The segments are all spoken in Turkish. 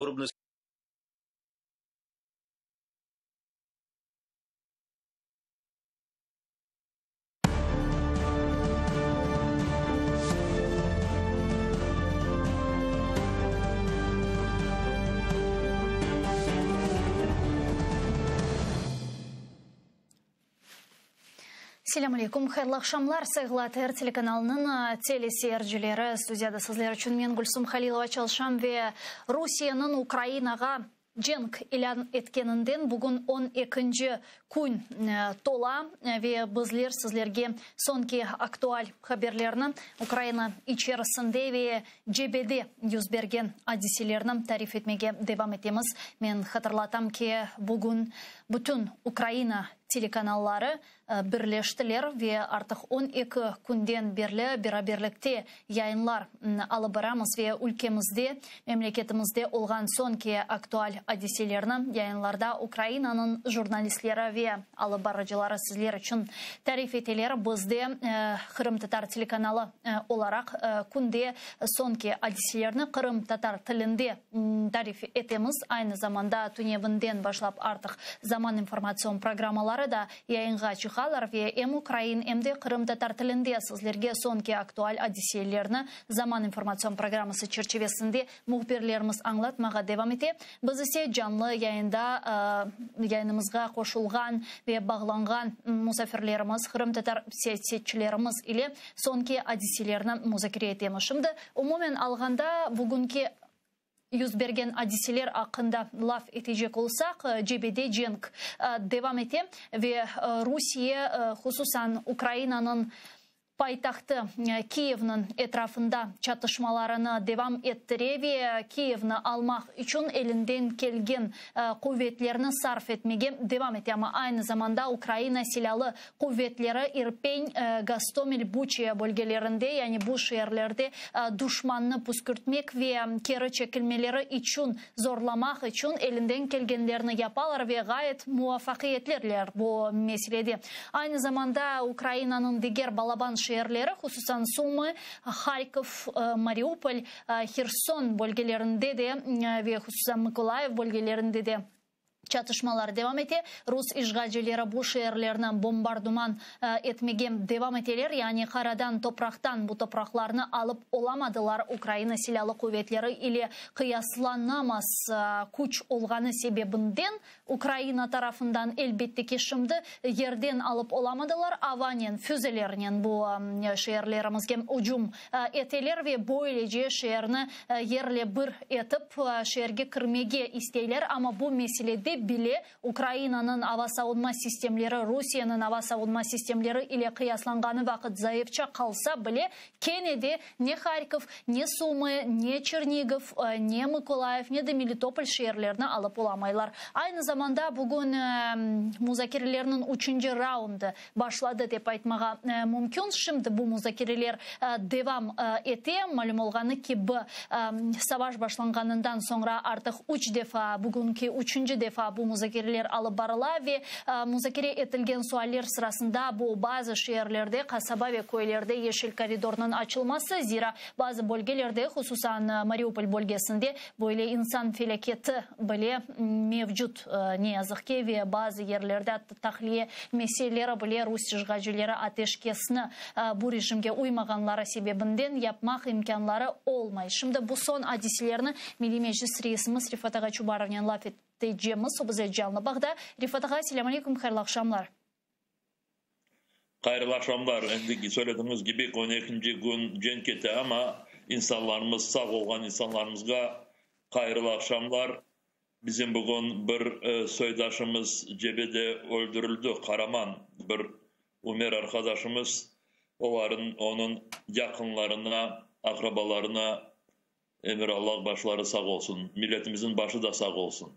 уровня. Селам алейкум, хайрлы акшамлар, сайгыла ТР телеканалының телесерджілері. Студияда сізлер үшін мен Гүлсум Халилова чалшам ве Русияның Украинаға женг илян еткенінден бүгін 12-ші күн тола ве бізлер сізлерге сонки актуаль хаберлерінің Украина ичерісінде ве жебеде юзберген адиселерінің тариф етмеге девам етеміз. Мен хатырлатам ке бүгін бүтін Украина телеканаллары бірлештілер ве артық 12 күнден берлі бераберлікте яйынлар алып барамыз ве өлкемізде, мемлекетімізде олған сонки актуаль адиселерінің яйынларда Украинаның журналистлері ве алып барыжылары сізлер үшін тариф етелер. Бізде Қырым татар телеканалы оларақ күнде сонки адиселеріні Қырым татар тілінде тариф етеміз. Айны заманда түневінден башлап артық заман информацион программалары да яйынға чықалар ве ем Украин, емде Қырым татар тілінде сізлерге сонки актуаль адиселеріні заман информацион программасы черчевесінде мұхберлеріміз аңлатмаға девам ете. Біз ісе жанлы яйында яйынымызға қошылған ве бағланған мұсафирлеріміз, Қырым татар сетчілеріміз или сонки адиселеріні музакире етеміз. Шымды умумен алғанда бүгінке юзберген адиселер ақында лаф етежек олсақ, жебеде женг девам ете ве Русия, хусусан Украинаның пайтақты Киевның етрафында чатышмаларыны девам еттіреве Киевны алмақ үшін елінден келген құветлеріні сарф етмеге девам ете. Ама айны заманда Украина силалы құветлері Ирпень, Гастомель, Бучия бөлгелерінде, яғни бұл шерлерде душманны пүскіртмек ве кері чекілмелері үшін зорламақ үшін елінден келгендеріні япалар ве ғайет муафақиетлерлер бұл меселеде. Айны заманда Украинаның дегер балабан шерлері, хусусан Сумы, Харьков, Мариуполь, Херсон бөлгелерінде де, ве хусусан Миколаев бөлгелерінде де чатышмалар девам ете. Рус ишғалчылары бұл шерлерінен бомбардыман етмеген девам етелер, яғни қарадан топрақтан бұл топрақларыны алып оламадылар. Украина силалы құветлері или қиясланамас күч олғаны себебінден Украина тарафындан елбетті кешімді ерден алып оламадылар. Аванен, фюзелерінен бұл шерлерімізге ұжым етелер ве бойлеже шерні ерле бір етіп шерге кірмеге істейлер. Ама бұл меселеде биле Украинаның ава сауынма системлері, Русияның ава сауынма системлері или қиясланғаны вақыт зайыпча қалса біле, кенеде не Харьков, не Сумы, не Чернигов, не Миколаев, не де Мелитополь шерлеріні алып оламайлар. Айны заманда бүгін музакерлерінің 3-ші раунды башлады деп айтмаға мүмкін. Шымды бұл музакерлер девам ете, малым олғаны ки бұл саваж башланғанынан соңра артық 3 дефа, бүгінки 3-ші дефа бұл музакерлер алып барыла ве музакере етілген суалер сырасында бұл базы шерлерде, қасаба ве көйлерде ешіл коридорның açılması, зира базы бөлгелерде, хусусан Мариуполь бөлгесінде böyle insan felaketi böyle mevcut ne yazık ki ve bazı yerlerde tahliye meseleleri böyle Rus işgalcileri ateşkesini bu rejimge uymağanlara sebebinden yapmak imkanları olmay. Şimdi bu son hadiselerini Milli Meclis Reisimiz Rifat Ağa Çubarov'dan laf ettiğimiz o bize canlı bağda. Rifat Ağa, selamun aleyküm, hayırlı akşamlar. Hayırlı akşamlar. Endiki söylediğiniz gibi 12. gün cenkete ama insanlarımız sağ olan insanlarımızga hayırlı akşamlar. Bizim bugün bir soydaşımız cebede öldürüldü. Karaman bir Umer arkadaşımız. Onun yakınlarına, akrabalarına emir Allah başları sağ olsun. Milletimizin başı da sağ olsun.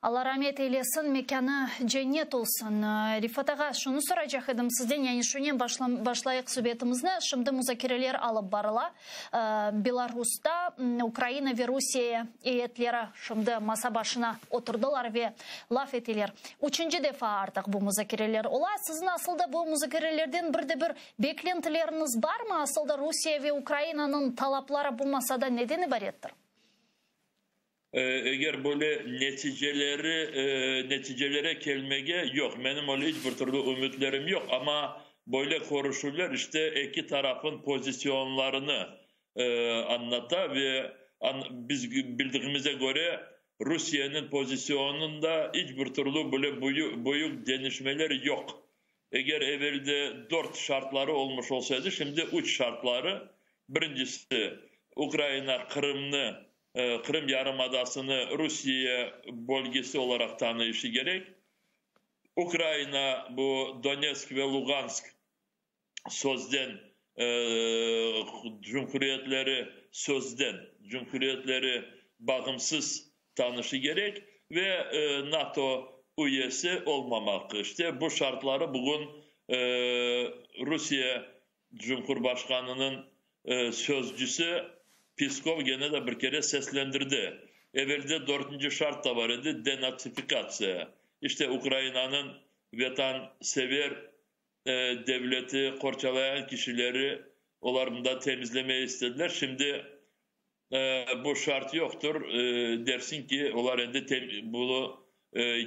Allah rahmet eylesin, mekanı cennet olsun. Rifat Ağa, şunu soracak edim sizden, yani şunun başlayık sübetimizni. Şimdi muzakereler alıp barıla. Belarus'ta Ukraina ve Rusya eyetleri şimdi masa başına oturdular ve laf ettiler. 3. defa artık bu muzakereler ola. Sizin aslında bu muzakerelerden bir beklentileriniz var mı? Aslında Rusya ve Ukrayna'nın talapları bu masada nedeni var ettir? eğer böyle neticelere gelmeye yok. Benim öyle hiçbir türlü ümitlerim yok ama böyle konuşurlar işte iki tarafın pozisyonlarını anlata ve biz bildiğimize göre Rusya'nın pozisyonunda hiçbir türlü böyle büyük değişmeler yok. Eğer evvelde 4 şartları olmuş olsaydı şimdi 3 şartları. Birincisi Ukrayna Kırım Yarımadası'nı Rusya bölgesi olarak tanıyışı gerek. Ukrayna bu Donetsk ve Lugansk sözden cumhuriyetleri bağımsız tanışı gerek ve NATO üyesi olmamak. İşte bu şartları bugün Rusya Cumhurbaşkanı'nın sözcüsü Peskov gene de bir kere seslendirdi. Evvelde 4. şart da var idi, denazifikasya. İşte Ukrayna'nın vatansever devleti korçalayan kişileri onların temizlemeyi istediler. Şimdi bu şart yoktur. Dersin ki onlar bunu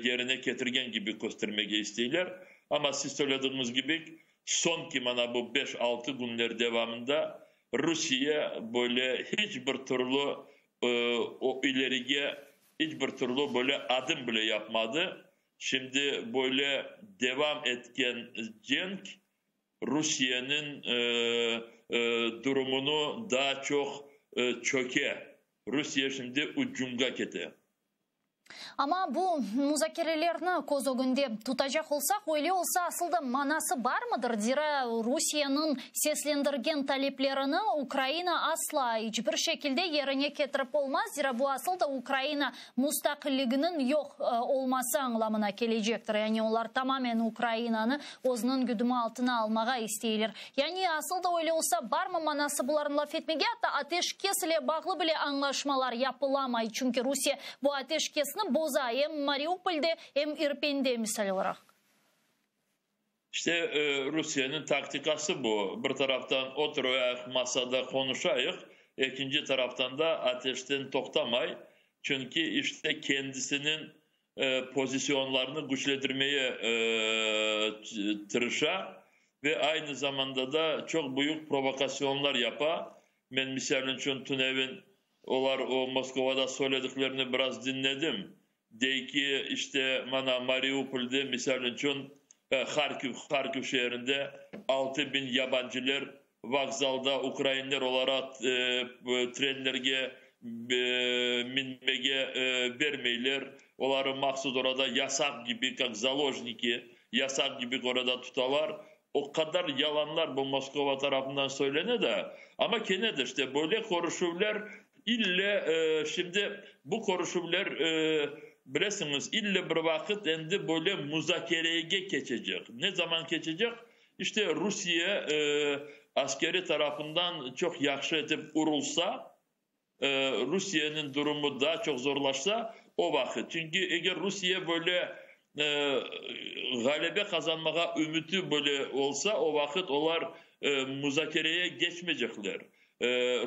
yerine getirgen gibi göstermeye istiyorlar. Ama siz söylediğiniz gibi son ki bana bu 5-6 günler devamında Rusya böyle hiçbir türlü o ileriye hiçbir türlü böyle adım bile yapmadı. Şimdi böyle devam etken cenk Rusya'nın durumunu daha çok çöke. Rusya şimdi ucunga kete. Ama bu müzakerelerini koz önünde tutacak olsak, öyle olsa aslında manası var mıdır? Zira Rusya'nın seslendirgen taleplerini Ukrayna asla hiçbir şekilde yerine getirip olmaz. Zira bu aslında Ukrayna müstakilliğinin yok olması anlamına gelecektir. Yani onlar tamamen Ukrayna'nı özünün güdümü altına almaya istiyorlar. Yani aslında öyle olsa var mı manası bunların laf etmeye? Hatta ateşkes ile bağlı bile anlaşmalar yapılamay. Çünkü Rusya bu ateşkes boza hem Mariupol'de hem İrpin'de misal olarak. İşte Rusya'nın taktikası bu. Bir taraftan oturuyor masada konuşayık, ikinci taraftan da ateşten toktamay. Çünkü işte kendisinin pozisyonlarını güçlendirmeye tırışa ve aynı zamanda da çok büyük provokasyonlar yapa. Ben misal için Tunev'in o Moskova'da söylediklerini biraz dinledim. De ki işte bana Mariupol'de misal için Kharkiv şehrinde 6.000 yabancılar vokzalda Ukraynalılar olarak trenlerge minmege vermeyler. Onları maksud orada yasak gibi, yasak gibi orada tutalar. O kadar yalanlar bu Moskova tarafından söylene de. Ama gene de işte böyle konuşuyorlar. Şimdi bu konuşmalar bilesiniz illa bir vakit endi böyle müzakereye geçecek. Ne zaman geçecek? İşte Rusya askeri tarafından çok yaxşı edip urulsa, Rusya'nın durumu daha çok zorlaşsa o vakit. Çünkü eğer Rusya böyle galebe kazanmaya ümidi böyle olsa o vakit onlar müzakereye geçmeyecekler.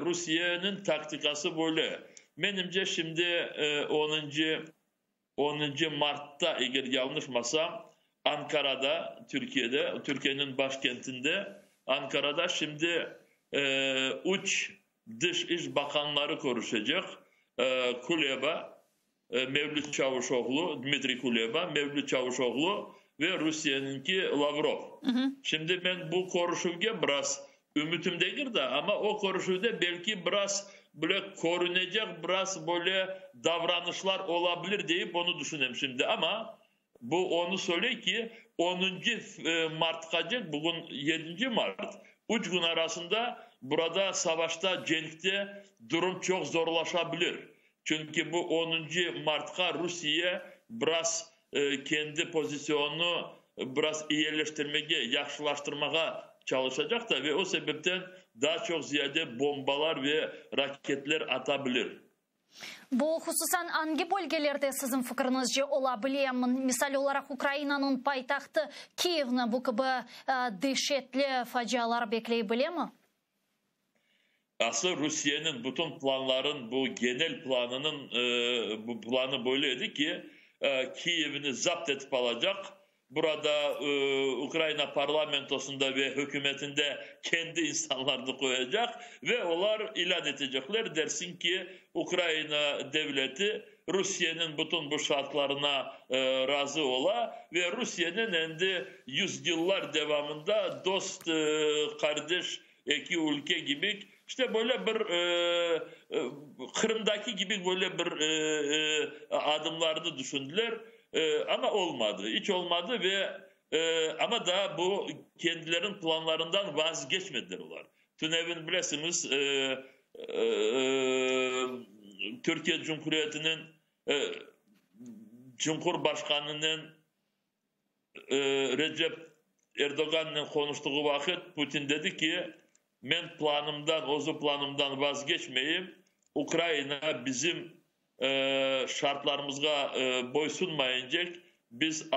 Rusya'nın taktikası böyle. Benimce şimdi 10. Mart'ta eğer yanlışmasam Ankara'da, Türkiye'nin başkentinde Ankara'da şimdi 3 dış iş bakanları konuşacak. Kuleba, Mevlüt Çavuşoğlu, Dmitri Kuleba, Mevlüt Çavuşoğlu ve Rusya'nınki Lavrov. Şimdi ben bu konuşmaya biraz ümitim değil de ama o konuşmada belki biraz böyle korunacak biraz böyle davranışlar olabilir deyip onu düşünüyorum şimdi ama bu onu söyle ki 10. Mart kaçacak bugün 7. Mart 3 gün arasında burada savaşta cenkte durum çok zorlaşabilir. Çünkü bu 10. Mart'ta Rusya biraz kendi pozisyonunu biraz iyileştirmeye, yaxşılaştırmaya çalışacak da ve o sebepten daha çok ziyade bombalar ve raketler atabilir. Bu hususan hangi bölgelerde sizin fikrinizce olabilir? Misal olarak Ukrayna'nın paytaxtı Kiev'ni bu gibi dehşetli facialar bekleyebilir mi? aslında Rusya'nın bütün planların bu genel planının bu planı böyleydi ki Kiev'ini zapt edip alacak. Burada Ukrayna parlamentosunda ve hükümetinde kendi insanlarını koyacak ve onlar ilan edecekler. Dersin ki Ukrayna devleti Rusya'nın bütün bu şartlarına razı ola ve Rusya'nın endi yüzyıllar devamında dost, kardeş iki ülke gibi işte böyle bir Kırım'daki gibi böyle bir adımlarını düşündüler. Ama olmadı. Hiç olmadı ve ama da bu kendilerinin planlarından vazgeçmediler onlar. TÜNEV'in bilirsiniz Türkiye Cumhuriyeti'nin Cumhurbaşkanı'nın Recep Erdoğan'la konuştuğu vakit Putin dedi ki ben planımdan vazgeçmeyeyim. Ukrayna bizim şartlarımıza boysunmayınca biz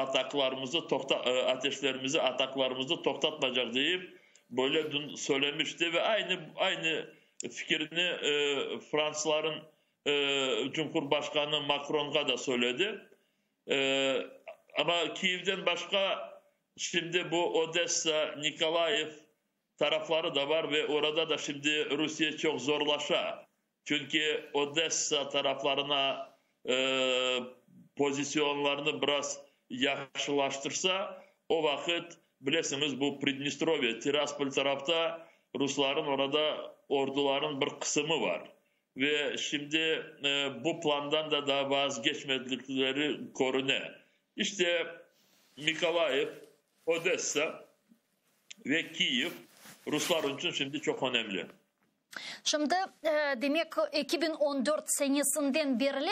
ateşlerimizi toktatmayacak deyip böyle dün söylemişti ve aynı fikrini Fransızların Cumhurbaşkanı Macron'a da söyledi. Ama Kiev'den başka şimdi bu Odessa, Nikolaev tarafları da var ve orada da şimdi Rusya çok zorlaşa. Çünkü Odessa taraflarına pozisyonlarını biraz yaxşılaştırsa o vakit bilirsiniz bu Pridnestrovye, Tiraspol tarafta Rusların orada orduların bir kısmı var. Ve şimdi bu plandan da vazgeçmedikleri korune. İşte Nikolaev, Odessa ve Kiev Ruslar için şimdi çok önemli. Şimdi demek 2014 senesinden beri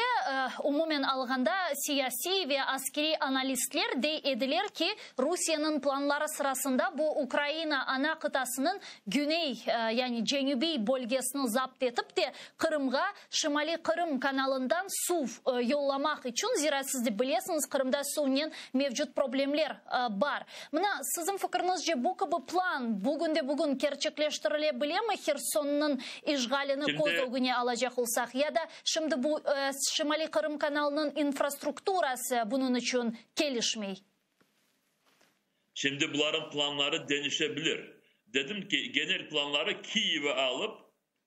umumen alganda siyasi ve askeri analistler de ediler ki Rusya'nın planları sırasında bu Ukrayna ana kıtasının güney yani Cenubi bölgesini zapt edip de Kırım'a Şimali Kırım kanalından su yollamak için zira siz de bilirsiniz Kırım'da suyun mevcut problemler var. Buna sizin fikrinizce bu gibi plan bugün gerçekleştirilebilir mi Herson'un işgalini koz alacak olsak ya da şimdi bu Şimali Kırım kanalının infrastrukturası bunun için gelişmey. Şimdi bunların planları değişebilir. Dedim ki genel planları Kiev'i alıp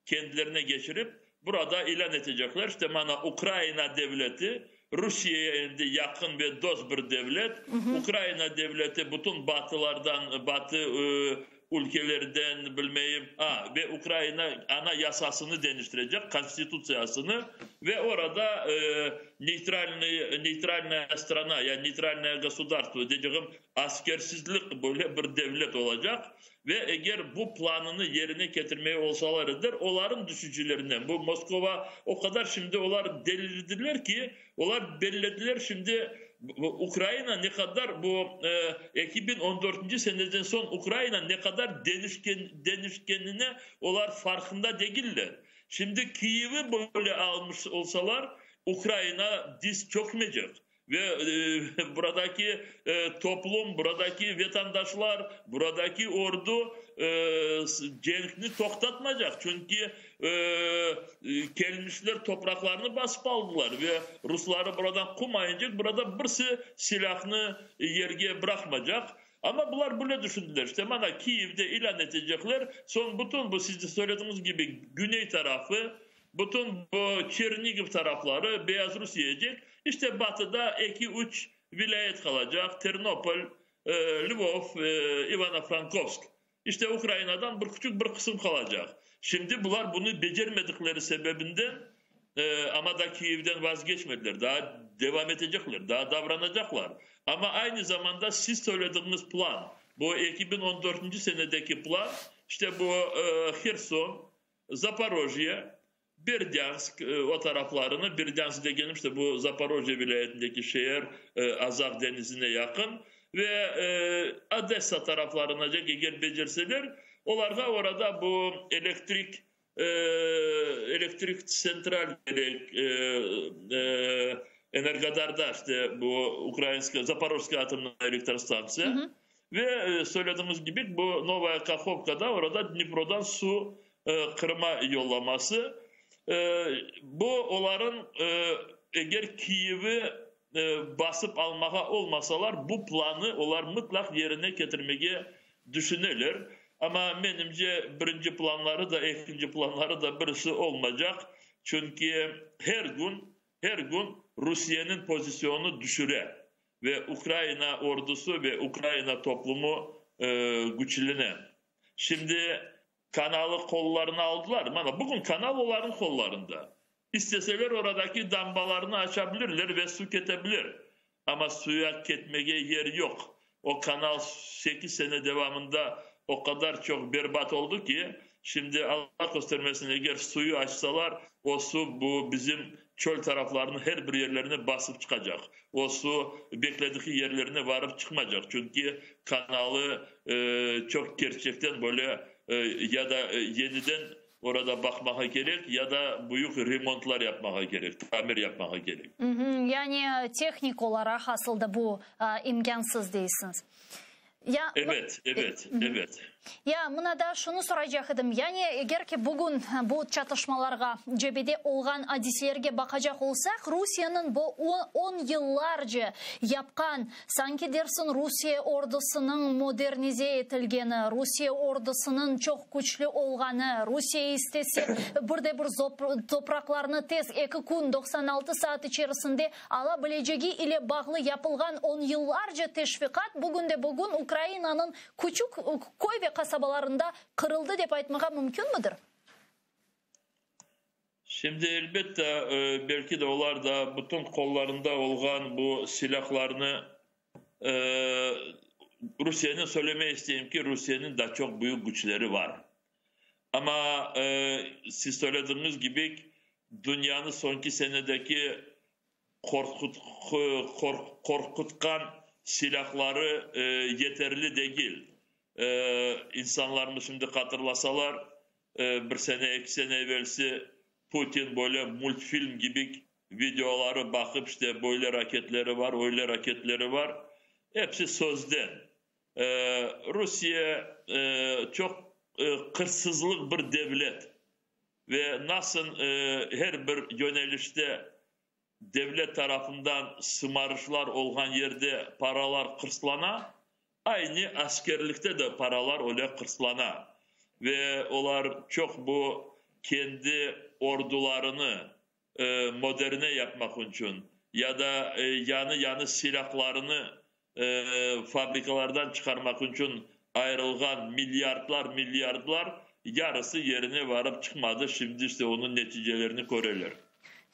kendilerine geçirip burada ilan edecekler. İşte bana Ukrayna devleti Rusya'ya yakın ve dost bir devlet. Ukrayna devleti bütün batı ülkelerden bilmeyim ve Ukrayna ana yasasını değiştirecek, konstitüsyasını ve orada neytralная strana yani neytralное государство dediğim askersizlik böyle bir devlet olacak ve eğer bu planını yerine getirmeye olsalarıdır onların düşüncelerinden bu Moskova o kadar şimdi onlar delirdiler ki onlar bellediler şimdi Ukrayna ne kadar bu 2014. seneden son Ukrayna ne kadar değişkenine onlar farkında değiller. Şimdi Kiev'i böyle almış olsalar Ukrayna diz çökmeyecek. Ve buradaki toplum, buradaki vatandaşlar, buradaki ordu cenkini toktatmayacak. Çünkü gelmişler topraklarını basıp aldılar ve Rusları buradan kumayınca burada birisi silahını yerge bırakmayacak. Ama bunlar böyle düşündüler. İşte bana Kiev'de ilan edecekler. Son bütün bu siz de söylediğiniz gibi güney tarafı, bütün bu Çernigiv tarafları Beyaz Rusya yiyecek. İşte batıda 2-3 vilayet kalacak. Ternopol, Lvov, Ivano-Frankovsk. İşte Ukrayna'dan bir küçük bir kısım kalacak. Şimdi bunlar bunu becermedikleri sebebinden ama da Kiev'den vazgeçmediler. Daha devam edecekler, daha davranacaklar. Ama aynı zamanda siz söylediğiniz plan, bu 2014. senedeki plan, işte bu Kherson, Zaporojye, Berdyansk o taraflarını, Berdyansk'da gelmişti bu Zaporojye vilayetindeki şehir Azov denizine yakın ve Odessa taraflarına eğer becerseler, onlar da orada bu elektrik sentral Energodar'da işte bu Ukrayinska, Zaporojska atomlu elektrostansiya ve söylediğimiz gibi bu Novaya Kakhovka'da orada Dnipro'dan su Kırım'a yollaması. Bu onların eğer Kiev'i basıp almaya olmasalar bu planı onlar mutlak yerine getirmeye düşünürler. Ama benimce birinci planları da ikinci planları da birisi olmayacak. Çünkü her gün Rusya'nın pozisyonu düşüre ve Ukrayna ordusu ve Ukrayna toplumu güçlenen. Şimdi kanalı kollarına aldılar ama bugün kanal onların kollarında. İsteseler oradaki dambalarını açabilirler ve su ketebilir. Ama suya ketmeye yer yok. O kanal 8 sene devamında o kadar çok berbat oldu ki şimdi Allah göstermesin eğer suyu açsalar o su bu bizim çöl taraflarının her bir yerlerine basıp çıkacak. O su beklediği yerlerine varıp çıkmayacak. Çünkü kanalı çok gerçekten böyle ya da yeniden orada bakmaya gerek ya da büyük remontlar yapmaya gerek, tamir yapmaya gerek. Yani teknik olarak aslında bu imkansız değilsiniz. Ya, evet. Ya, mına da şunu soracak edim. Yani eğer ki bugün bu çatışmalarga cebede olgan hadislerge bakacak olsak, Rusya'nın bu 10 yıllarca yapkan, sanki dersin Rusya ordusunun modernize etilgeni, Rusya ordusunun çok güçlü olganı, Rusya istese bir topraklarını tez 2 gün 96 saat içerisinde alabileceği ile bağlı yapılgan 10 yıllarca teşvikat bugün Ukrayna'nın küçük koy ve kasabalarında kırıldı deyip aytmağa mümkün müdür? Şimdi elbette belki de onlar da bütün kollarında olan bu silahlarını Rusya'nın söylemeye isteyeyim ki Rusya'nın da çok büyük güçleri var. Ama siz söylediğiniz gibi dünyanın sonki senedeki korkutkan silahları yeterli değil. İnsanlarımız şimdi hatırlasalar bir sene 2 sene evvelsi Putin böyle multfilm gibi videoları bakıp işte böyle raketleri var, öyle raketleri var. Hepsi sözden. Rusya çok hırsızlık bir devlet ve nasıl her bir yönelişte devlet tarafından sımarışlar olan yerde paralar hırslana, aynı askerlikte de paralar öyle hırslana ve onlar çok bu kendi ordularını moderne yapmak için ya da yanı silahlarını fabrikalardan çıkarmak için ayrılgan milyarlar yarısı yerine varıp çıkmadı. Şimdi işte onun neticelerini görürler.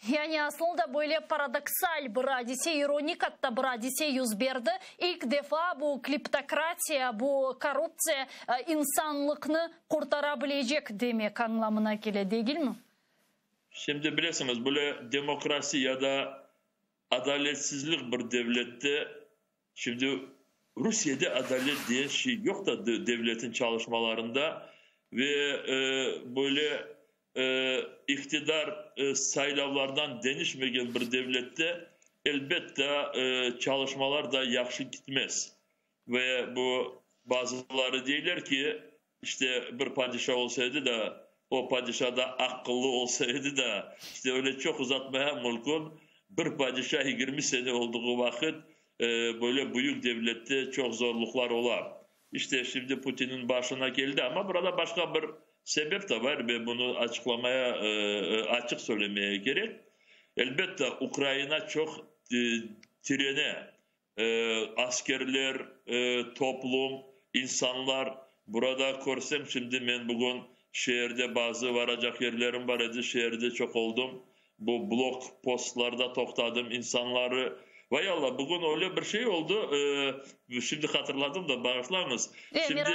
Yani aslında böyle paradoksal bir hadise, ironik hatta bir hadise yüz verdi. İlk defa bu kleptokratiya, bu korrupsiya insanlıkını kurtarabilecek demek anlamına geliyor, değil mi? Şimdi bilirsiniz böyle demokrasi ya da adaletsizlik bir devlette şimdi Rusya'da adalet diye şey yok da devletin çalışmalarında ve böyle iktidar saylavlardan denişmegen bir devlette elbette çalışmalar da yaxşı gitmez. Ve bu bazıları deyirler ki işte bir padişah olsaydı da o padişah da akıllı olsaydı da işte öyle çok uzatmaya mümkün. Bir padişah 20 sene olduğu vakit böyle büyük devlette çok zorluklar olar. İşte şimdi Putin'in başına geldi ama burada başka bir sebep de var ve bunu açıklamaya, açık söylemeye gerek. Elbette Ukrayna çok trene, askerler, toplum, insanlar burada görsem şimdi ben bugün şehirde bazı varacak yerlerim var idi, şehirde çok oldum. Bu blok postlarda topladım insanları. Vay Allah bugün öyle bir şey oldu. Şimdi hatırladım da bağışlayınız. Şimdi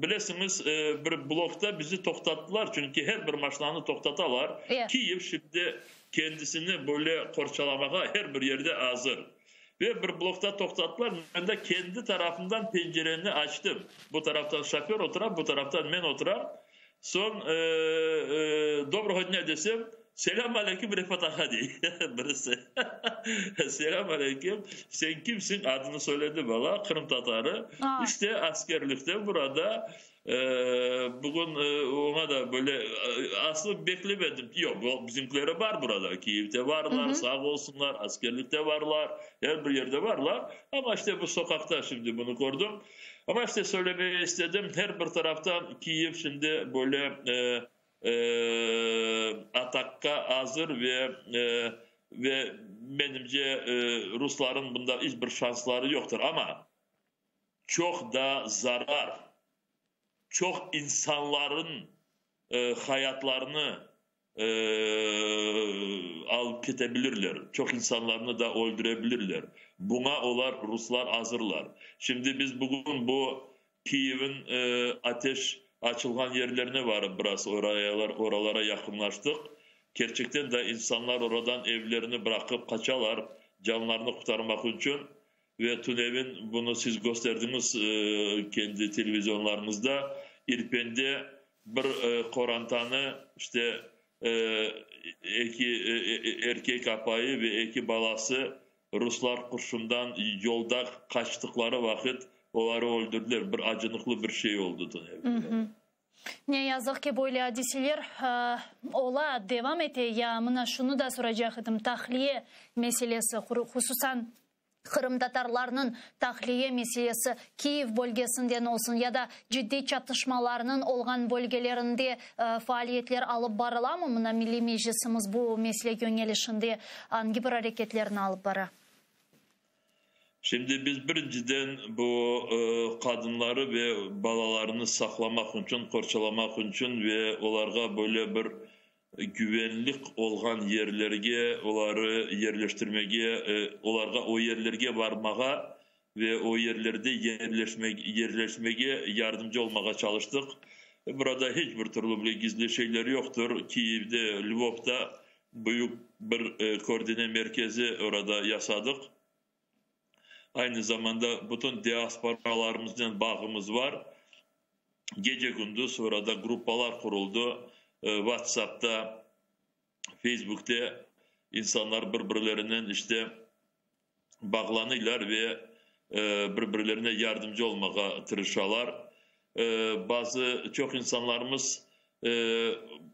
bilesiniz bir blokta bizi toktattılar çünkü her bir maçlarını toktatalar. Kiev şimdi kendisini böyle korçalamaya her bir yerde hazır. Ve bir blokta toktattılar. Ben de kendi tarafından pencereni açtım. Bu taraftan şoför oturar, bu taraftan ben oturar. Son Доброго dня desem Selam aleyküm Refat Ağa diye birisi. Selam aleyküm. Sen kimsin? Adını söyledi bana. Kırım Tatarı. İşte askerlikte burada Bugün ona da böyle aslında beklemedim. Yok, bizimkileri var burada. Kiev'de varlar, sağ olsunlar, askerlikte varlar, her bir yerde varlar. Ama işte bu sokakta şimdi bunu gördüm. Ama işte söylemeyi istedim. Her bir taraftan Kiev şimdi böyle atakka hazır ve benimce Rusların bunda hiçbir şansları yoktur. Ama çok da zarar, çok insanların hayatlarını alıp gidebilirler. Çok insanlarını da öldürebilirler. Buna Ruslar hazırlar. Şimdi biz bugün bu Kiev'in ateş açılgan yerlerine varıp biraz oralara yakınlaştık. Gerçekten de insanlar oradan evlerini bırakıp kaçalar canlarını kurtarmak için. Ve Tunev'in bunu siz gösterdiniz kendi televizyonlarınızda. İrpen'de bir korantanı işte erkek apayı ve iki balası Ruslar kurşundan yolda kaçtıkları vakit onları öldürdüler. Bir acınıklı bir şey oldu Tunev'de. Ne yazık ki böyle hadiseler ola devam ete. Ya mına şunu da soracaktım. Tahliye meselesi hususan Kırım Tatarlarının tahliye meselesi Kiev bölgesinden olsun ya da ciddi çatışmalarının olgan bölgelerinde faaliyetler alıp barıla mı? Mına Milli Meclisimiz bu mesele yönelişinde hangi bir hareketlerini alıp bara? Şimdi biz birinciden bu kadınları ve balalarını saklamak için, korçalamak için ve onlara böyle bir güvenlik olgan yerlerge onları yerleştirmeye, onlara o yerlerge varmağa ve o yerlerde yerleşmeye yardımcı olmaya çalıştık. Burada hiçbir türlü gizli şeyler yoktur. Kiev'de, Lvov'da büyük bir koordine merkezi orada yasadık. Aynı zamanda bütün diasporalarımızdan bağımız var. Gece gündüz orada gruplar kuruldu. WhatsApp'ta, Facebook'ta insanlar birbirlerinden işte bağlanırlar ve birbirlerine yardımcı olmaya tırışıyorlar. Bazı çok insanlarımız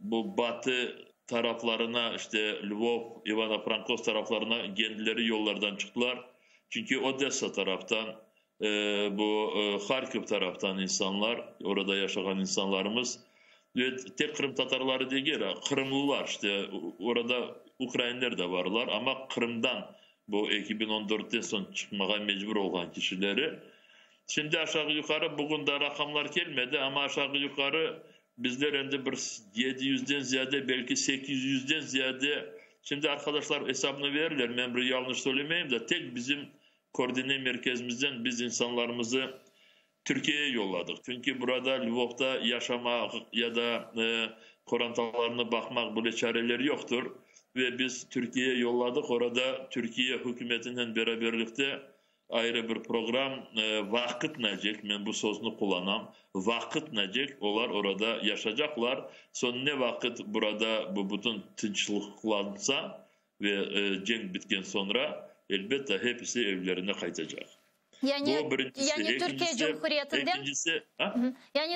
bu batı taraflarına işte Lvov, Ivano-Frankivsk taraflarına kendileri yollardan çıktılar. Çünkü Odessa taraftan, bu Kharkiv taraftan insanlar, orada yaşayan insanlarımız ve tek Kırım Tatarları değil, Kırımlılar işte orada Ukraynalılar da varlar ama Kırım'dan bu 2014'ten sonra çıkmaya mecbur olan kişileri. Şimdi aşağı yukarı bugün de rakamlar gelmedi ama aşağı yukarı bizler önde bir 700'den ziyade belki 800'den ziyade şimdi arkadaşlar hesabını verirler. Ben bir yanlış söylemeyeyim de tek bizim koordine merkezimizden biz insanlarımızı Türkiye'ye yolladık. Çünkü burada Lvov'da yaşamak ya da korantalarına bakmak böyle çareleri yoktur. Ve biz Türkiye'ye yolladık. Orada Türkiye hükümetinden beraberlikte ayrı bir program vakit necek. Ben bu sözünü kullanam. Vakit necek. Onlar orada yaşayacaklar. Son ne vakit burada bu bütün tinçliklansa ve cenk bitken sonra elbette hepsi evlerine kaytacak. Yani Türkiye Cumhuriyeti'nden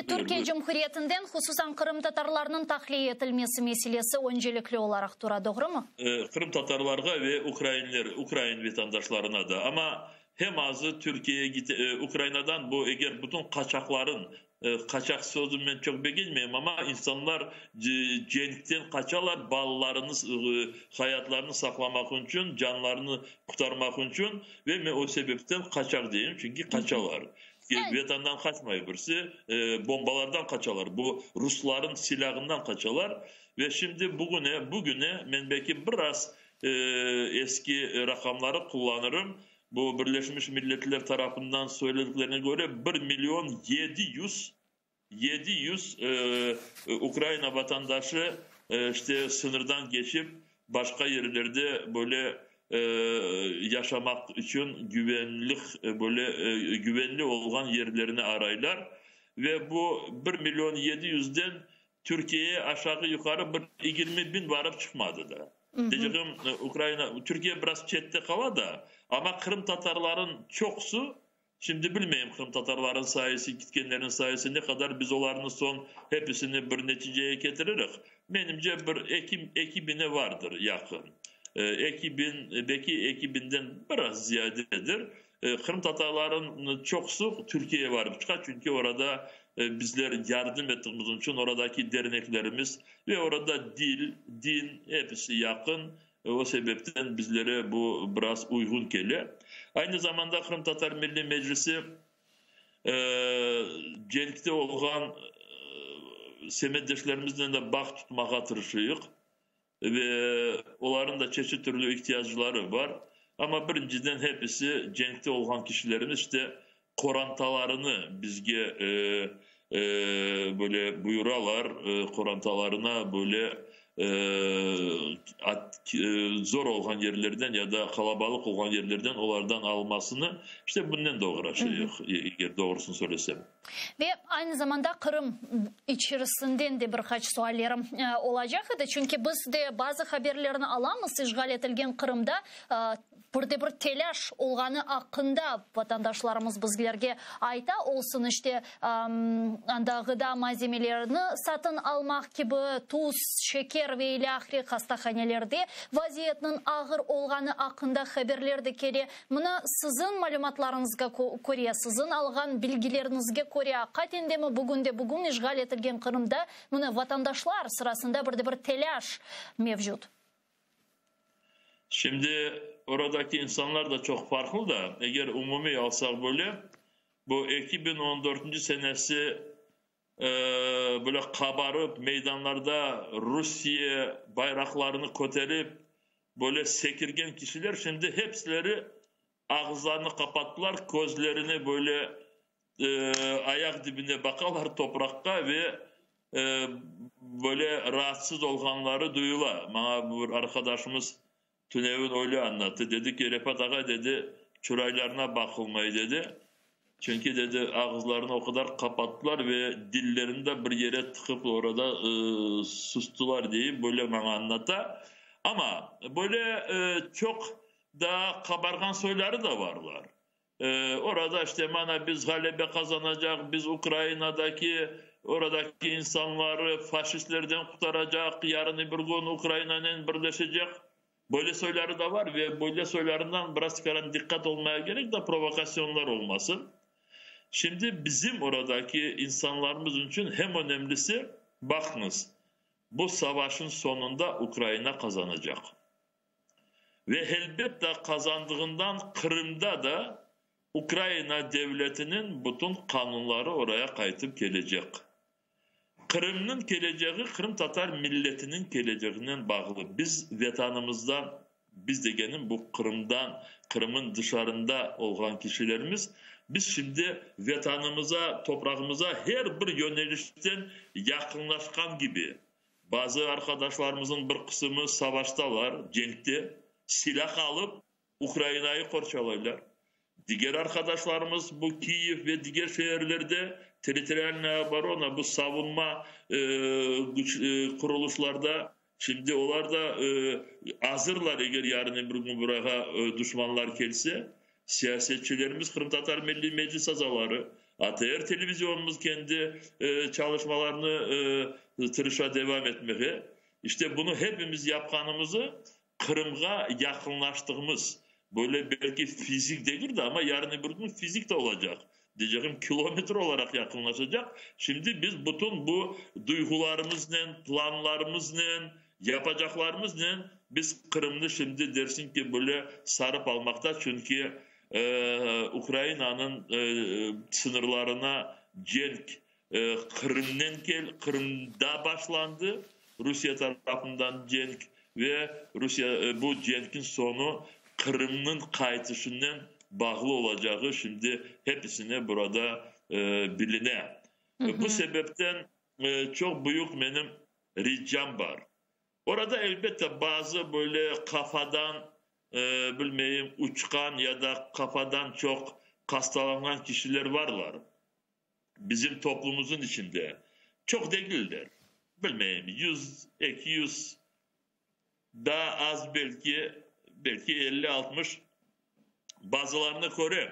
Türkiye Cumhuriyeti'nden hususan Kırım Tatarlarının tahliye edilmesi meselesi öncelikli olarak dura, doğru mu? Kırım Tatarlarga ve Ukrayna vatandaşlarına da ama hem azı Türkiye'ye Ukrayna'dan bu eğer bütün kaçakların kaçak sözü ben çok beğenmeyeyim ama insanlar cenikten kaçalar balalarını hayatlarını saklamak için canlarını kurtarmak için ve o sebepten kaçar diyeyim çünkü kaçalar. Vatandan kaçmayı birisi bombalardan kaçalar. Bu Rusların silahından kaçalar ve şimdi bugüne ben belki biraz eski rakamları kullanırım. Bu Birleşmiş Milletler tarafından söylediklerine göre 1.700.000 Ukrayna vatandaşı işte sınırdan geçip başka yerlerde böyle yaşamak için güvenli olan yerlerini araylar ve bu 1.700.000'den Türkiye'ye aşağı yukarı 20.000 varıp çıkmadı da. Diyeceğim Türkiye biraz çette kala da ama Kırım Tatarların çoksu Şimdi bilmeyeyim Kırım Tatarların sayısı, gitkenlerin sayısı ne kadar, biz onların son hepsini bir neticeye getiririk. Benimce bir ekibine vardır yakın. Belki ekibinden biraz ziyadedir. Kırım Tatarların çoksu Türkiye'ye varıp çıkar. Çünkü orada bizler yardım ettiğimiz için oradaki derneklerimiz ve orada dil, din hepsi yakın. O sebepten bizlere bu biraz uygun geliyor. Aynı zamanda Kırım Tatar Milli Meclisi Cenk'te olan semeddeşlerimizden de bağ tutmaya tırışıyıq ve onların da çeşitli türlü ihtiyaçları var. Ama birinciden hepsi Cenk'te olan kişilerimiz işte korantalarını bizge böyle buyuralar, korantalarına böyle zor olan yerlerden ya da kalabalık olan yerlerden onlardan almasını işte bundan da uğraşıyor, eğer doğrusunu söylesem. Ve aynı zamanda Kırım içerisinden de birkaç suallarım olacak. Çünkü biz de bazı haberlerini alamız işgal edilgen Kırım'da bir telaş olğanı hakkında vatandaşlarımız bizlerge ayta olsun işte gıda malzemelerini satın almak gibi tuz, şeker ve ilahri hastahanelerde vaziyetinin ağır olğanı hakkında haberlerde kere. Buna sizin malumatlarınızga koruya, sizin alğan bilgilerinizge koruya katende mi bugün işgal edilgen Kırım'da buna vatandaşlar sırasında bir telaş mevcut? Şimdi oradaki insanlar da çok farklı da eğer umumi alsak böyle bu 2014. senesi böyle kabarıp meydanlarda Rusya bayraklarını kotarıp böyle sekirgen kişiler şimdi hepsileri ağızlarını kapattılar, gözlerini böyle ayak dibine bakarlar toprakta ve böyle rahatsız olanları duyuyorlar. Bana bu arkadaşımız Tünev'in öyle anlattı. Dedi ki Refat Ağa dedi çüraylarına bakılmayı dedi. Çünkü dedi ağızlarını o kadar kapattılar ve dillerini de bir yere tıkıp orada sustular diye böyle bana anlattı. Ama böyle çok daha kabargan söyleri de varlar. Orada işte bana biz galebe kazanacak, biz Ukrayna'daki oradaki insanları faşistlerden kurtaracak, yarın bir gün Ukrayna'nın birleşecek. Böyle söyleri de var ve böyle söylerinden biraz dikkat olmaya gerek de provokasyonlar olmasın. Şimdi bizim oradaki insanlarımız için hem önemlisi bakınız bu savaşın sonunda Ukrayna kazanacak. Ve elbette kazandığından Kırım'da da Ukrayna devletinin bütün kanunları oraya kayıtıp gelecek. Kırım'ın geleceği Kırım Tatar milletinin geleceğinden bağlı. Biz vatanımızdan, biz de gelin bu Kırım'ın dışarında olan kişilerimiz, biz şimdi vatanımıza, toprağımıza her bir yönelişten yakınlaşkan gibi. Bazı arkadaşlarımızın bir kısmı savaştalar, cenkte, silah alıp Ukrayna'yı korçalaylar. Diğer arkadaşlarımız bu Kiev ve diğer şehirlerde teritorial barona bu savunma kuruluşlarda şimdi onlar da hazırlar eğer yarın bir gün buraya düşmanlar gelse. Siyasetçilerimiz Kırım Tatar Milli Meclis azaları, ATR televizyonumuz kendi çalışmalarını tırışa devam etmeye. İşte bunu hepimiz yapkanımızı Kırım'a yakınlaştığımız böyle belki fizik değil de ama yarın bir gün fizik de olacak. Diyeceğim kilometre olarak yakınlaşacak. Şimdi biz bütün bu duygularımızla, planlarımızla, yapacaklarımızla biz Kırım'ı şimdi dersin ki böyle sarıp almakta çünkü Ukrayna'nın sınırlarına cenk Kırım'da başlandı. Rusya tarafından cenk ve Rusya bu cenkin sonu Kırım'ın kayıtışından bağlı olacağı şimdi hepsine burada biline. Bu sebepten çok büyük benim ricam var. Orada elbette bazı böyle kafadan bilmeyeyim uçkan ya da kafadan çok hastalanan kişiler varlar. Bizim toplumumuzun içinde. Çok değiller. Bilmeyeyim 100, 200 daha az belki 50-60 bazılarını koruyor.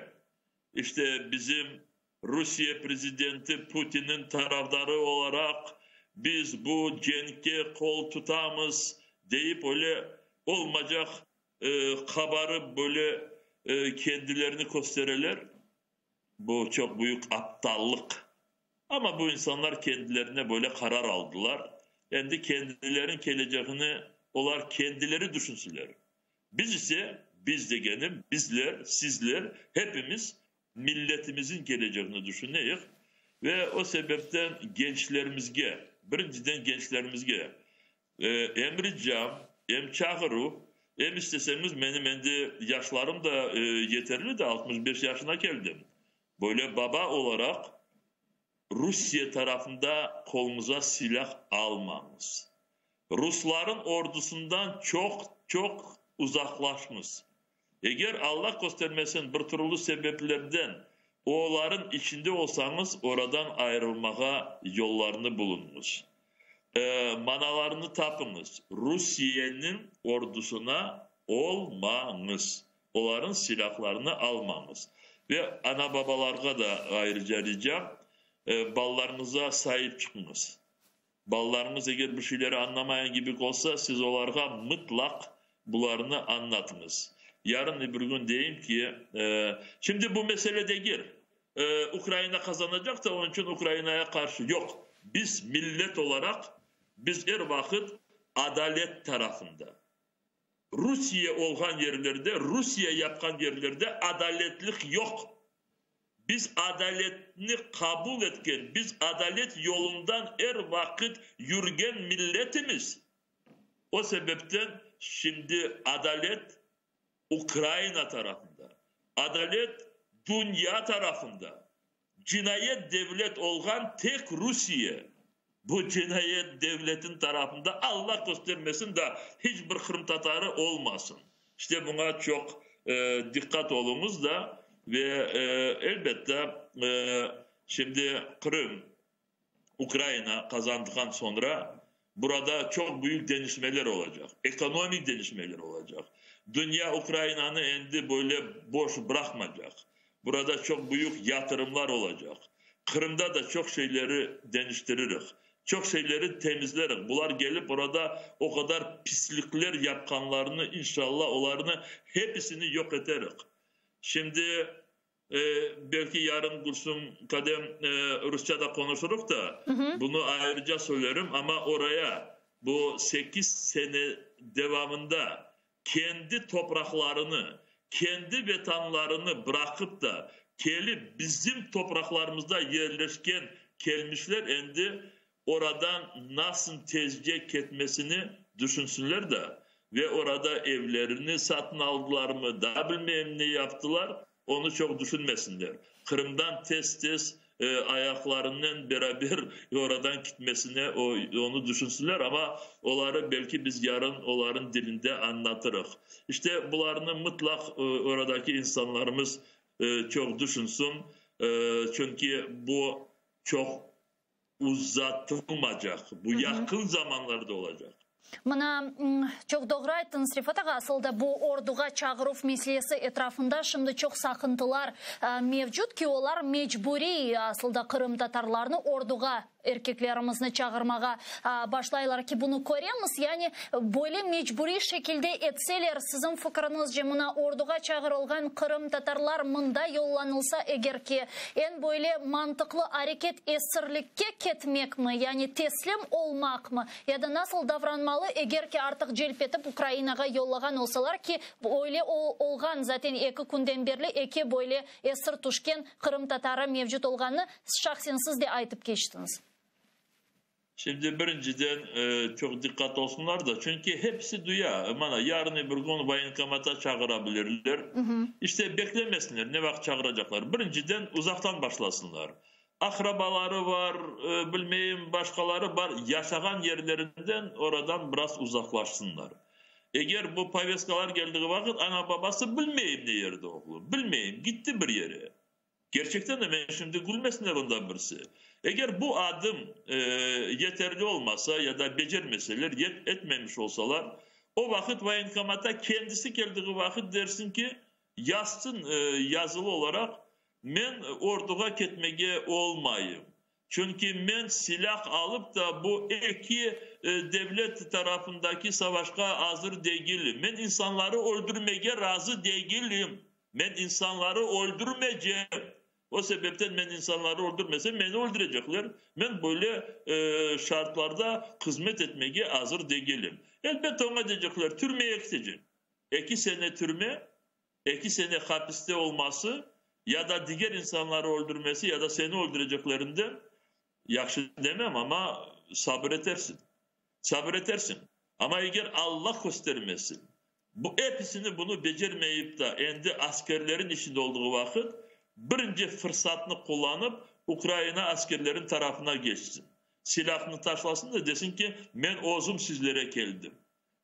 işte bizim Rusya prezidenti Putin'in taraftarı olarak biz bu cenke kol tutamız deyip öyle olmayacak kabarı böyle kendilerini gösterirler. Bu çok büyük aptallık. Ama bu insanlar kendilerine böyle karar aldılar. Yani kendilerinin geleceğini onlar kendileri düşünsünler. Biz ise, biz de gene, bizler, sizler, hepimiz milletimizin geleceğini düşüneyiz. Ve o sebepten gençlerimizge, birinciden gençlerimizge hem ricam, hem çağırı, hem isteseniz benim endi yaşlarım da yeterli de 65 yaşına geldim. Böyle baba olarak Rusya tarafında kolunuza silah almamız. Rusların ordusundan çok uzaklaşmış. Eğer Allah göstermesin bir türlü sebeplerden oğların içinde olsanız oradan ayrılmaya yollarını bulunmuş. Manalarını tapınız. Rusya'nın ordusuna olmanız. Onların silahlarını almamız. Ve ana babalarga da ayrıca ricam ballarınıza sahip çıkınız. Ballarınız eğer bir şeyleri anlamayan gibi olsa siz onlara mutlak bularını anlatınız. Yarın bir gün diyeyim ki şimdi bu mesele değil. Ukrayna kazanacak da onun için Ukrayna'ya karşı yok. Biz millet olarak biz her vakit adalet tarafında. Rusya olan yerlerde, Rusya yapkan yerlerde adaletlik yok. Biz adaletini kabul etken, biz adalet yolundan her vakit yürüyen milletimiz. O sebepten şimdi adalet Ukrayna tarafında, adalet dünya tarafında. Cinayet devlet olan tek Rusya. Bu cinayet devletin tarafında Allah göstermesin de hiçbir Kırım Tatarı olmasın. İşte buna çok dikkat olunuz da ve elbette şimdi Kırım, Ukrayna kazandıktan sonra burada çok büyük değişmeler olacak. Ekonomik değişmeler olacak. Dünya Ukrayna'nı endi böyle boş bırakmayacak. Burada çok büyük yatırımlar olacak. Kırım'da da çok şeyleri değiştiririz. Çok şeyleri temizleriz. Bunlar gelip orada o kadar pislikler yapkanlarını inşallah onlarını hepsini yok ederiz. Şimdi belki yarın Gülsüm Kadem Rusça'da konuşuruz da bunu ayrıca söylerim ama oraya bu 8 sene devamında kendi topraklarını, kendi vatanlarını bırakıp da gelip bizim topraklarımızda yerleşken gelmişler endi oradan nasıl tezcek etmesini düşünsünler de ve orada evlerini satın aldılar mı da bilmem ne yaptılar onu çok düşünmesinler. Kırım'dan tez ayaklarının beraber oradan gitmesine onu düşünsünler ama onları belki biz yarın onların dilinde anlatırız. İşte bunlarını mutlak oradaki insanlarımız çok düşünsün. Çünkü bu çok uzatılmayacak. Bu yakın zamanlarda olacak. Mına çok doğru ayttınız Rifat ağa. Aslında bu orduga çağıruf meselesi etrafında şimdi çok sakıntılar mevcut ki onlar mecburi aslında Kırım Tatarlarını orduga erkeklerimizni çağırmağa başlaylar ki bunu göremiz. Yani böyle mecburi şekilde etseler sizin fikrinizce mına orduga çağırılgan Kırım Tatarlar mında yollanılsa eğer ki en böyle mantıklı hareket esirlikке ketmek mi? Yani teslim olmak mı? Ya da nasıl davranmalı eğer ki artık celp etip Ukrayna'ga yollagan olsalar ki öyle olgan zaten 2 günden beri 2 böyle esir tuşken Kırım Tatarı mevcut olganı şahsen siz de aytıp geçtiniz. Şimdi birinciden çok dikkat olsunlar da çünkü hepsi duyar. Yarın bir gün voyenkomata çağırabilirler. İşte beklemesinler ne vakit çağıracaklar. Birinciden uzaktan başlasınlar. Akrabaları var, bilmeyim başkaları var. Yaşayan yerlerinden oradan biraz uzaklaşsınlar. Eğer bu paveskalar geldiği vakit ana babası bilmeyim ne yerde oğlum. Bilmeyim gitti bir yere. Gerçekten de ben şimdi gülmesinler ondan birisi. Eğer bu adım yeterli olmasa ya da becermeseler, etmemiş olsalar o vakit voyenkomata kendisi geldiği vakit dersin ki yazsın yazılı olarak men orduğa ketmege olmayım. Çünkü men silah alıp da bu iki devlet tarafındaki savaşa hazır değilim. Men insanları öldürmeye razı değilim. Men insanları öldürmeyeceğim. O sebepten ben insanları öldürmesem beni öldürecekler. Ben böyle şartlarda hizmet etmeye hazır değilim. Elbette ona diyecekler, türmeye gidecek. 2 sene türme, 2 sene hapiste olması ya da diğer insanları öldürmesi ya da seni öldüreceklerinden yaxşı demem ama sabretersin. Sabretersin. Ama eğer Allah göstermesin, bu hepsini bunu becermeyip de endi askerlerin içinde olduğu vakit birinci fırsatını kullanıp Ukrayna askerlerin tarafına geçsin. Silahını taşlasın da desin ki ben ozum sizlere geldim.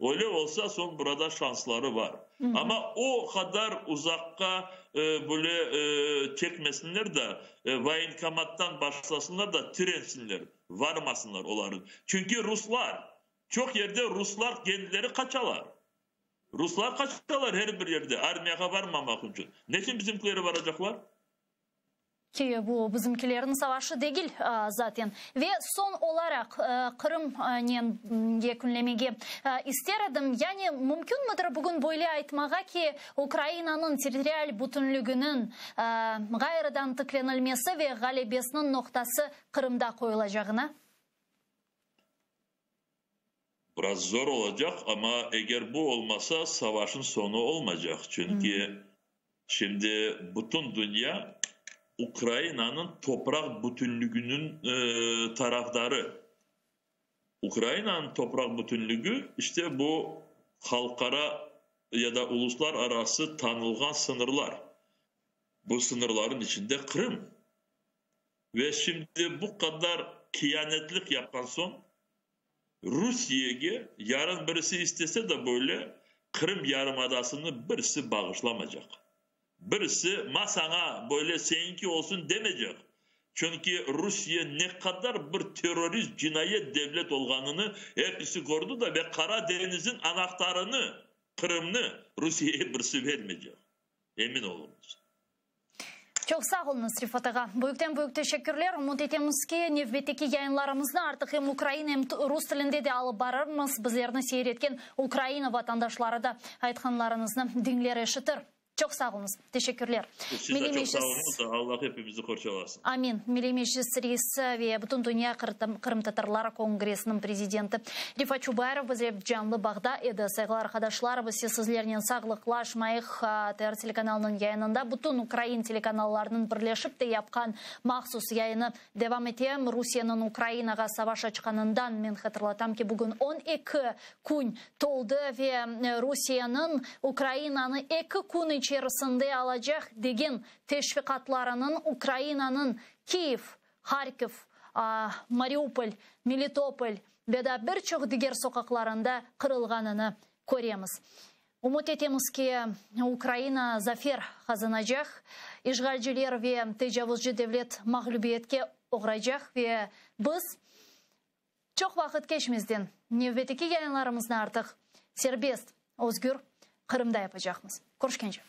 Öyle olsa son burada şansları var. Ama o kadar uzakka böyle çekmesinler de voyinkomattan başlasınlar da dirensinler. Varmasınlar onların. Çünkü Ruslar, çok yerde Ruslar kendileri kaçalar. Ruslar kaçalar her bir yerde armiyaya varmamak için. Ne için bizimkileri varacaklar? Ki bu bizimkilerin savaşı değil zaten. Ve son olarak Kırım yekünlemegi isterdim. Yani mümkün müdür bugün böyle aytmağa ki Ukrayna'nın territorial bütünlüğünün gayrıdan tıklanılması ve galibesinin noktası Kırım'da koyulacağına? Biraz zor olacak ama eğer bu olmasa savaşın sonu olmayacak. Çünkü şimdi bütün dünya Ukrayna'nın toprak bütünlüğünün taraftarı. Ukrayna'nın toprak bütünlüğü işte bu halkara ya da uluslararası tanılgan sınırlar. Bu sınırların içinde Kırım. Ve şimdi bu kadar kiyanetlik yapan son Rusya'ya yarın birisi istese de böyle Kırım Yarımadası'nı birisi bağışlamayacak. Birisi masana böyle seninki olsun demeyecek. Çünkü Rusya ne kadar bir terörist cinayet devlet olganını hepsi gördü da ve Karadeniz'in anahtarını, Kırım'ını Rusya'ya birisi vermeyecek. Emin olunuz. Çok sağ olunuz Rifat Ağa. Büyük teşekkürler. Umut etemiz ki nefbetteki yayınlarımızda artık hem Ukrayna hem Rus tilinde de alıp bararmız. Bizlerini seyretken Ukrayna vatandaşları da aytkanlarınızı dinler eşitir. Çok sağ olunuz. Teşekkürler. Siz de çok sağ olunuz da Allah hepimizi korusun. Amin. Milli Meclis Reisi ve bütün Dünya Kırım Tatarları Kongresi'nin prezidenti Rifat Çubayarov bize canlı bağda edi. Saygılı arkadaşlar, biz sizlerinin sağlıklaşmayıq TR telekanalının yayınında bütün Ukrayna telekanallarının birleşip de yapkan mahsus yayını devam eteyim. Rusya'nın Ukrayna'ga savaş açkanından men hatırlatam ki bugün 12 gün toldu ve Rusya'nın Ukrayna'nı 2 gün içerisinde alacak degen teşvikatlarının Ukrayna'nın Kiev, Harkiv, Mariupol, Melitopol ve de birçok diğer sokaklarında kırılganını görüyoruz. Umut etemiz ki Ukrayna zafer kazanacak, işgalciler ve tecavüzcü devlet mağlubiyetke uğrayacak ve biz çok vakit geçmezden nöbetdeki yayınlarımızı artık serbest, özgür Kırım'da yapacağımız. Görüşkence.